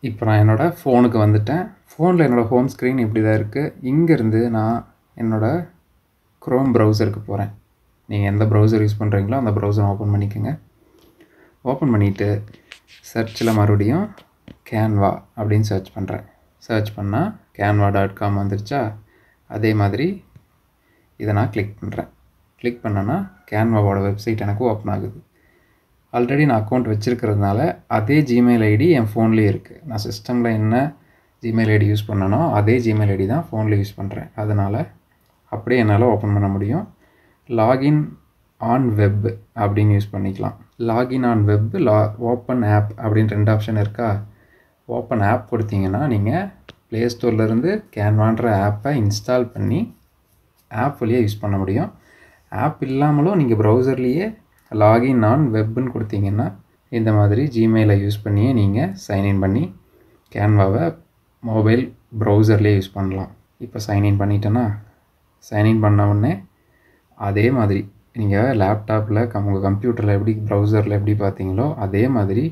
இப்போ நான் என்னோடய ஃபோனுக்கு வந்துட்டேன். ஃபோனில் என்னோடய ஹோம் ஸ்க்ரீன் இப்படி தான் இருக்குது. இங்கேருந்து நான் என்னோடய க்ரோம் ப்ரௌசருக்கு போகிறேன். நீங்கள் எந்த ப்ரௌசர் யூஸ் பண்ணுறீங்களோ அந்த ப்ரௌசரை ஓப்பன் பண்ணிக்கோங்க. ஓப்பன் பண்ணிவிட்டு சர்ச்சில் மறுபடியும் கேன்வா அப்படின்னு சர்ச் பண்ணுறேன். சர்ச் பண்ணால் canva.com வந்துருச்சா? அதே மாதிரி இதை நான் கிளிக் பண்ணுறேன். கிளிக் பண்ணேன்னா கேன்வாவோட வெப்சைட் எனக்கு ஓப்பன் ஆகுது. ஆல்ரெடி நான் அக்கௌண்ட் வச்சுருக்கிறதுனால அதே ஜிமெயில் ஐடி என் ஃபோன்லேயே இருக்குது. நான் சிஸ்டமில் என்ன ஜிமெயில் ஐடி யூஸ் பண்ணனோ அதே ஜிமெயில் ஐடி தான் ஃபோனில் யூஸ் பண்ணுறேன். அதனால் அப்படியே என்னால் ஓப்பன் பண்ண முடியும். லாகின் ஆன் வெப் அப்படின்னு யூஸ் பண்ணிக்கலாம். Login on web, open app அப்படின்னு 2 ஆப்ஷன் இருக்கா? ஓப்பன் ஆப் கொடுத்தீங்கன்னா நீங்கள் ப்ளே ஸ்டோர்லேருந்து கேன்வான்ற ஆப்பை இன்ஸ்டால் பண்ணி ஆப் வழியாக யூஸ் பண்ண முடியும். ஆப் இல்லாமலும் நீங்கள் ப்ரௌசர்லேயே லாகின் ஆன் வெப்னு கொடுத்தீங்கன்னா இந்த மாதிரி ஜிமெயிலை யூஸ் பண்ணியே நீங்கள் சைன்இன் பண்ணி கேன்வாவை மொபைல் ப்ரௌசர்லேயே யூஸ் பண்ணலாம். இப்போ சைன்இன் பண்ணிட்டேன்னா சைன்இன் பண்ண உடனே அதே மாதிரி நீங்கள் லேப்டாப்பில் உங்கள் கம்ப்யூட்டரில் எப்படி ப்ரௌசரில் எப்படி பார்த்தீங்களோ அதே மாதிரி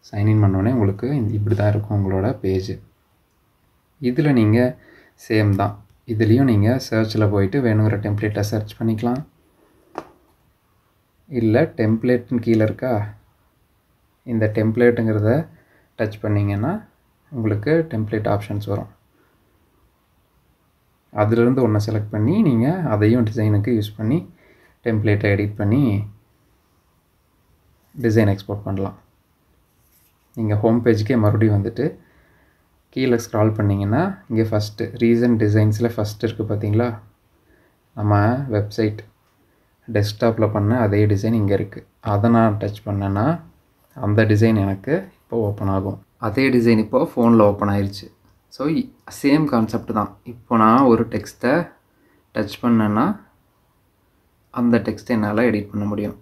சைன்இன் பண்ணோடனே உங்களுக்கு இப்படி தான் இருக்கும் உங்களோட பேஜ். இதில் நீங்கள் சேம் தான். இதுலேயும் நீங்கள் சர்ச்சில் போயிட்டு வேணுங்கிற டெம்ப்ளேட்டை சர்ச் பண்ணிக்கலாம். இல்லை டெம்ப்ளேட்னு கீழே இருக்கா? இந்த டெம்ப்ளேட்டுங்கிறத டச் பண்ணிங்கன்னா உங்களுக்கு டெம்ப்ளேட் ஆப்ஷன்ஸ் வரும். அதிலிருந்து ஒன்றை செலக்ட் பண்ணி நீங்கள் அதையும் டிசைனுக்கு யூஸ் பண்ணி டெம்ப்ளேட்டை எடிட் பண்ணி டிசைன் எக்ஸ்போர்ட் பண்ணலாம். நீங்கள் ஹோம் பேஜுக்கே மறுபடியும் வந்துட்டு கீழே ஸ்க்ரால் பண்ணிங்கன்னா இங்கே ஃபஸ்ட்டு ரீசன்ட் டிசைன்ஸில் ஃபஸ்ட்டு இருக்குது பார்த்தீங்களா? நம்ம வெப்சைட் டெஸ்க்டாப்பில் பண்ண அதே டிசைன் இங்கே இருக்குது. அதை நான் டச் பண்ணேன்னா அந்த டிசைன் எனக்கு இப்போ ஓப்பன் ஆகும். அதே டிசைன் இப்போது ஃபோனில் ஓப்பன் ஆயிடுச்சு. ஸோ சேம் கான்செப்ட் தான். இப்போ நான் ஒரு டெக்ஸ்ட்டை டச் பண்ணேன்னா அந்த டெக்ஸ்ட்டை என்னால் எடிட் பண்ண முடியும்.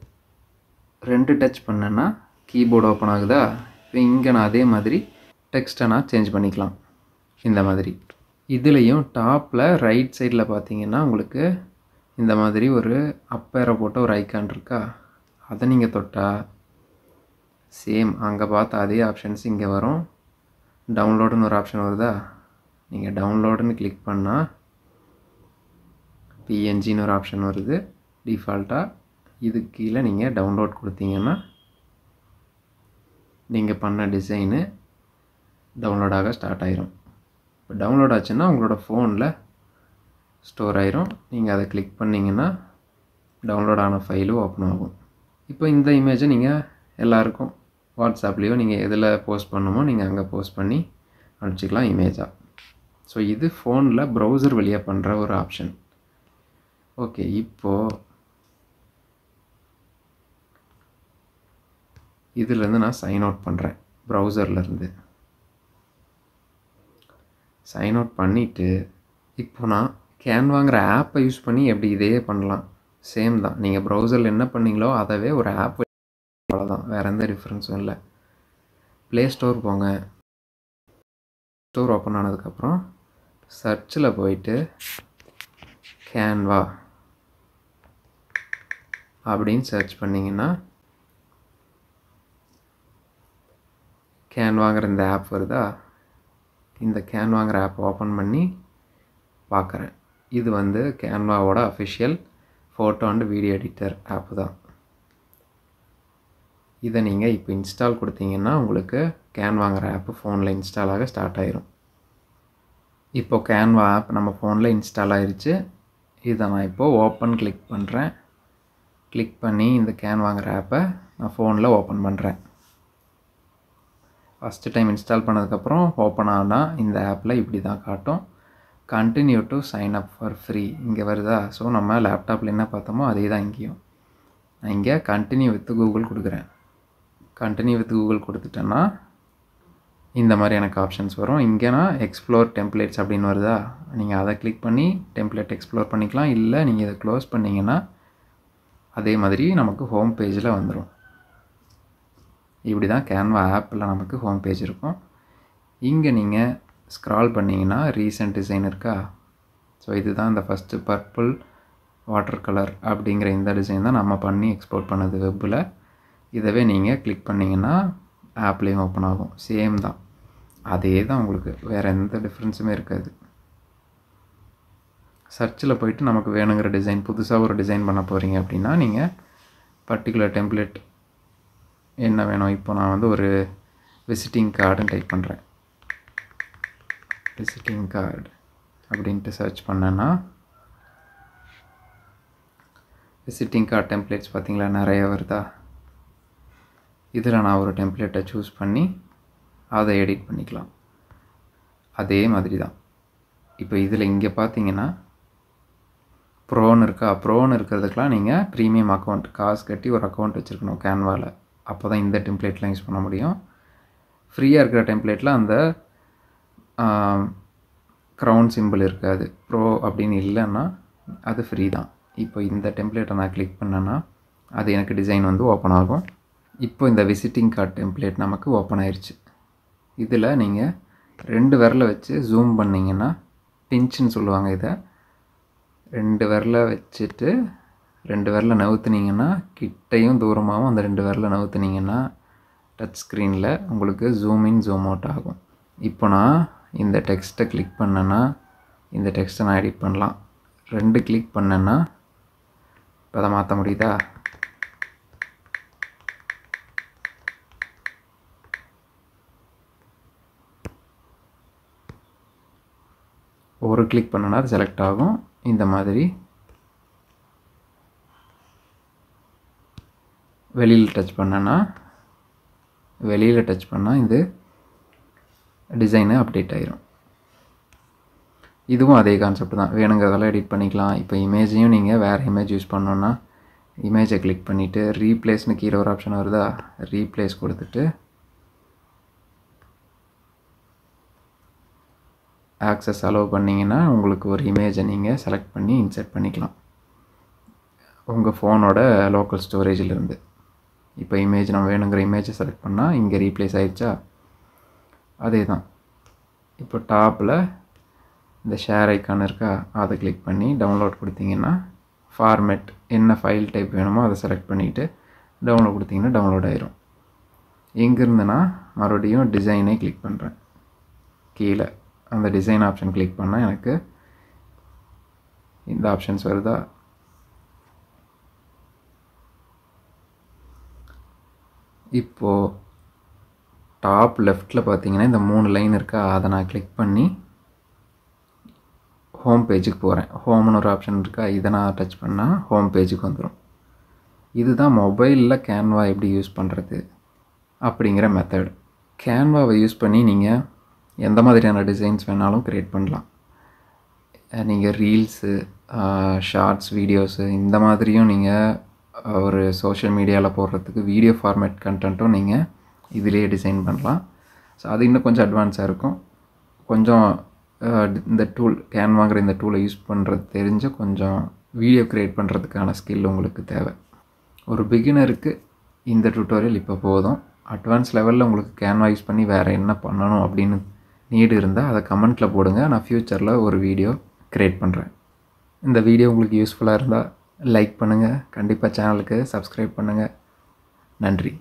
2 டச் பண்ணேன்னா கீபோர்டு ஓப்பன் ஆகுதா? இப்போ இங்கே நான் அதே மாதிரி டெக்ஸ்ட்டை நான் சேஞ்ச் பண்ணிக்கலாம். இந்த மாதிரி இதுலேயும் டாப்பில் ரைட் சைடில் பார்த்தீங்கன்னா உங்களுக்கு இந்த மாதிரி ஒரு அப்பேரை போட்ட ஒரு ஐக்கான் இருக்கா? அதை நீங்கள் தொட்டால் சேம் அங்கே பார்த்த அதே ஆப்ஷன்ஸ் இங்கே வரும். டவுன்லோடுன்னு ஒரு ஆப்ஷன் வருதா? நீங்கள் டவுன்லோடுன்னு கிளிக் பண்ணால் பிஎன்ஜின்னு ஒரு ஆப்ஷன் வருது டிஃபால்ட்டாக. இதுக்கு கீழே நீங்கள் டவுன்லோட் கொடுத்தீங்கன்னா நீங்கள் பண்ண டிசைனு டவுன்லோடாக ஸ்டார்ட் ஆயிரும். இப்போ டவுன்லோட் ஆச்சுன்னா உங்களோட ஃபோனில் ஸ்டோர் ஆயிரும். நீங்கள் அதை கிளிக் பண்ணிங்கன்னா டவுன்லோட் ஆன ஃபைலும் ஓப்பன் ஆகும். இப்போ இந்த இமேஜை நீங்கள் எல்லாருக்கும் வாட்ஸ்அப்லேயோ நீங்கள் எதில் போஸ்ட் பண்ணுமோ நீங்கள் அங்கே போஸ்ட் பண்ணி அனுப்பிச்சிக்கலாம் இமேஜாக. ஸோ இது ஃபோனில் ப்ரௌசர் வழியாக பண்ணுற ஒரு ஆப்ஷன். ஓகே, இப்போது இதிலேருந்து நான் சைன் அவுட் பண்ணுறேன். ப்ரௌசர்லேருந்து சைன் அவுட் பண்ணிவிட்டு இப்போ நான் கேன்வாங்கிற ஆப்பை யூஸ் பண்ணி எப்படி இதே பண்ணலாம். சேம் தான். நீங்கள் ப்ரௌசரில் என்ன பண்ணீங்களோ அதவே ஒரு ஆப் அவ்வளோதான். வேறு எந்த டிஃப்ரென்ஸும் இல்லை. ப்ளே ஸ்டோர் போங்க. ஸ்டோர் ஓப்பன் ஆனதுக்கப்புறம் சர்ச்சில் போயிட்டு கேன்வா அப்படின்னு சர்ச் பண்ணிங்கன்னா கேன்வாங்கிற இந்த ஆப் வருதா? இந்த கேன்வாங்கிற ஆப் ஓப்பன் பண்ணி பார்க்குறேன். இது வந்து கேன்வாவோட official photo and video editor app தான். இதை நீங்கள் இப்போ இன்ஸ்டால் கொடுத்தீங்கன்னா உங்களுக்கு கேன்வாங்கிற ஆப்பு ஃபோனில் இன்ஸ்டால் ஆக ஸ்டார்ட் ஆயிரும். இப்போது கேன்வா ஆப் நம்ம ஃபோனில் இன்ஸ்டால் ஆயிடுச்சு. இதை நான் இப்போது ஓப்பன் கிளிக் பண்ணுறேன். கிளிக் பண்ணி இந்த கேன்வாங்கிற ஆப்பை நான் ஃபோனில் ஓப்பன் பண்ணுறேன். ஃபஸ்ட்டு டைம் இன்ஸ்டால் பண்ணதுக்கப்புறம் ஓப்பன் ஆனால் இந்த ஆப்பில் இப்படி தான் காட்டும். Continue to sign up for free இங்கே வருதா? ஸோ நம்ம லேப்டாப்பில் என்ன பார்த்தோமோ அதே தான் இங்கேயும். நான் இங்கே கண்டினியூ வித் கூகுள் கொடுக்குறேன். கண்டினியூ வித் கூகுள் கொடுத்துட்டேன்னா இந்த மாதிரி எனக்கு ஆப்ஷன்ஸ் வரும். இங்கே நான் எக்ஸ்ப்ளோர் டெம்ப்ளேட்ஸ் அப்படின்னு வருதா? நீங்கள் அதை கிளிக் பண்ணி டெம்ப்ளேட் எக்ஸ்ப்ளோர் பண்ணிக்கலாம். இல்லை நீங்கள் இதை க்ளோஸ் பண்ணிங்கன்னா அதே மாதிரி நமக்கு ஹோம் பேஜில் வந்துடும். இப்படி தான் கேன்வா ஆப்பில் நமக்கு ஹோம் பேஜ் இருக்கும். இங்கே நீங்கள் ஸ்க்ரால் பண்ணிங்கன்னா ரீசன்ட் டிசைன் இருக்கா? ஸோ இதுதான் இந்த ஃபஸ்ட்டு பர்பிள் வாட்டர் கலர் அப்படிங்கிற இந்த டிசைன் தான் நம்ம பண்ணி எக்ஸ்போர்ட் பண்ணது வெப்பில். இதவே நீங்கள் கிளிக் பண்ணிங்கன்னா ஆப்லேயும் ஓப்பன் ஆகும். சேம் தான். அதே தான் உங்களுக்கு, வேறு எந்த டிஃப்ரென்ஸுமே இருக்காது. சர்ச்சில் போயிட்டு நமக்கு வேணுங்கிற டிசைன், புதுசாக ஒரு டிசைன் பண்ண போகிறீங்க அப்படின்னா நீங்கள் பர்டிகுலர் டெம்ப்ளேட் என்ன வேணும். இப்போ நான் வந்து ஒரு விசிட்டிங் கார்டுன்னு டைப் பண்ணுறேன். விசிட்டிங் கார்டு அப்படின்ட்டு சர்ச் பண்ணேன்னா விசிட்டிங் கார்டு டெம்ப்ளேட்ஸ் பார்த்திங்களா நிறைய வருதா. இதில் நான் ஒரு டெம்ப்ளேட்டை சூஸ் பண்ணி அதை எடிட் பண்ணிக்கலாம். அதே மாதிரி தான் இப்போ இதில் இங்கே பார்த்தீங்கன்னா ப்ரோன்னு இருக்கா. ப்ரோன்னு இருக்கிறதுக்கெலாம் நீங்கள் ப்ரீமியம் அக்கௌண்ட் காசு கட்டி ஒரு அக்கௌண்ட் வச்சுருக்கணும் கேன்வாவில். அப்போ தான் இந்த டெம்ப்ளேட்லாம் யூஸ் பண்ண முடியும். ஃப்ரீயாக இருக்கிற டெம்ப்ளேட்டில் அந்த க்ரௌன் சிம்பிள் இருக்காது. ப்ரோ அப்படின்னு இல்லைன்னா அது ஃப்ரீ தான். இப்போ இந்த டெம்ப்ளேட்டை நான் கிளிக் பண்ணேன்னா அது எனக்கு டிசைன் வந்து ஓப்பன் ஆகும். இப்போ இந்த விசிட்டிங் கார்டு டெம்ப்ளேட் நமக்கு ஓப்பன் ஆயிடுச்சு. இதில் நீங்கள் 2 விரலை வச்சு ஜூம் பண்ணிங்கன்னா, பிஞ்சுன்னு சொல்லுவாங்க இதை, 2 விரலை வச்சுட்டு 2 விரலை நவுத்துனீங்கன்னா கிட்டையும் தூரமாகவும் அந்த 2 விரலை நவுத்துனீங்கன்னா டச் ஸ்க்ரீனில் உங்களுக்கு ஜூம் இன் ஜூம் அவுட் ஆகும். இப்போ நான் இந்த டெக்ஸ்ட்டை கிளிக் பண்ணேன்னா இந்த டெக்ஸ்ட்டை நான் எடிட் பண்ணலாம். 2 கிளிக் பண்ணேன்னா இப்போ அதை மாற்ற முடியுதா. ஒரு கிளிக் பண்ணனா அது செலக்ட் ஆகும். இந்த மாதிரி வெளியில் டச் பண்ணால் இது டிசைனு அப்டேட் ஆயிரும். இதுவும் அதே கான்செப்ட் தான். வேணுங்கிறதெல்லாம் எடிட் பண்ணிக்கலாம். இப்போ இமேஜையும் நீங்கள் வேறு இமேஜ் யூஸ் பண்ணோன்னா இமேஜை கிளிக் பண்ணிவிட்டு ரீப்ளேஸ்னு கீழே ஒரு ஆப்ஷன் வருதா, ரீப்ளேஸ் கொடுத்துட்டு ஆக்சஸ் அலோவ் பண்ணிங்கன்னா உங்களுக்கு ஒரு இமேஜை நீங்கள் செலக்ட் பண்ணி இன்சர்ட் பண்ணிக்கலாம் உங்கள் ஃபோனோட லோக்கல் ஸ்டோரேஜிலிருந்து. இப்போ இமேஜ் நம்ம வேணுங்கிற இமேஜை செலக்ட் பண்ணால் இங்கே ரீப்ளேஸ் ஆகிடுச்சா. அதே தான். இப்போ டாப்பில் இந்த ஷேர் ஐக்கான் இருக்கா, அதை கிளிக் பண்ணி டவுன்லோட் கொடுத்தீங்கன்னா ஃபார்மேட் என்ன ஃபைல் டைப் வேணுமோ அதை செலக்ட் பண்ணிவிட்டு டவுன்லோட் கொடுத்தீங்கன்னா டவுன்லோட் ஆயிரும். எங்கேருந்துன்னா மறுபடியும் டிசைனே கிளிக் பண்ணுறேன். கீழே அந்த டிசைன் ஆப்ஷன் கிளிக் பண்ணால் எனக்கு இந்த ஆப்ஷன்ஸ் வருதா. இப்போது டாப் லெஃப்ட்டில் பார்த்தீங்கன்னா இந்த 3 லைன் இருக்கா, அதை நான் கிளிக் பண்ணி ஹோம் பேஜுக்கு போகிறேன். ஹோம்னு ஒரு ஆப்ஷன் இருக்கா, இதை நான் டச் பண்ணால் ஹோம் பேஜுக்கு வந்துடும். இதுதான் மொபைலில் கேன்வா எப்படி யூஸ் பண்ணுறது அப்படிங்கிற மெத்தட். கேன்வாவை யூஸ் பண்ணி நீங்கள் எந்த மாதிரியான டிசைன்ஸ் வேணாலும் க்ரியேட் பண்ணலாம். நீங்கள் ரீல்ஸு, ஷார்ட்ஸ், வீடியோஸு இந்த மாதிரியும் நீங்கள் ஒரு சோஷியல் மீடியாவில் போடுறதுக்கு வீடியோ ஃபார்மேட் கண்டென்ட்டும் நீங்கள் இதிலேயே டிசைன் பண்ணலாம். ஸோ அது இன்னும் கொஞ்சம் அட்வான்ஸாக இருக்கும். கொஞ்சம் இந்த டூல் கேன்வாங்கிற இந்த டூலை யூஸ் பண்ணுறது தெரிஞ்ச கொஞ்சம் வீடியோ க்ரியேட் பண்ணுறதுக்கான ஸ்கில் உங்களுக்கு தேவை. ஒரு பிகினருக்கு இந்த டியூட்டோரியல் இப்போ போதும். அட்வான்ஸ் லெவலில் உங்களுக்கு கேன்வா யூஸ் பண்ணி வேறு என்ன பண்ணணும் அப்படின்னு நீடு இருந்தால் அதை கமெண்ட்டில் போடுங்க. நான் ஃப்யூச்சரில் ஒரு வீடியோ க்ரியேட் பண்ணுறேன். இந்த வீடியோ உங்களுக்கு யூஸ்ஃபுல்லாக இருந்தால் லைக் பண்ணுங்கள். கண்டிப்பாக சேனலுக்கு சப்ஸ்கிரைப் பண்ணுங்கள். நன்றி.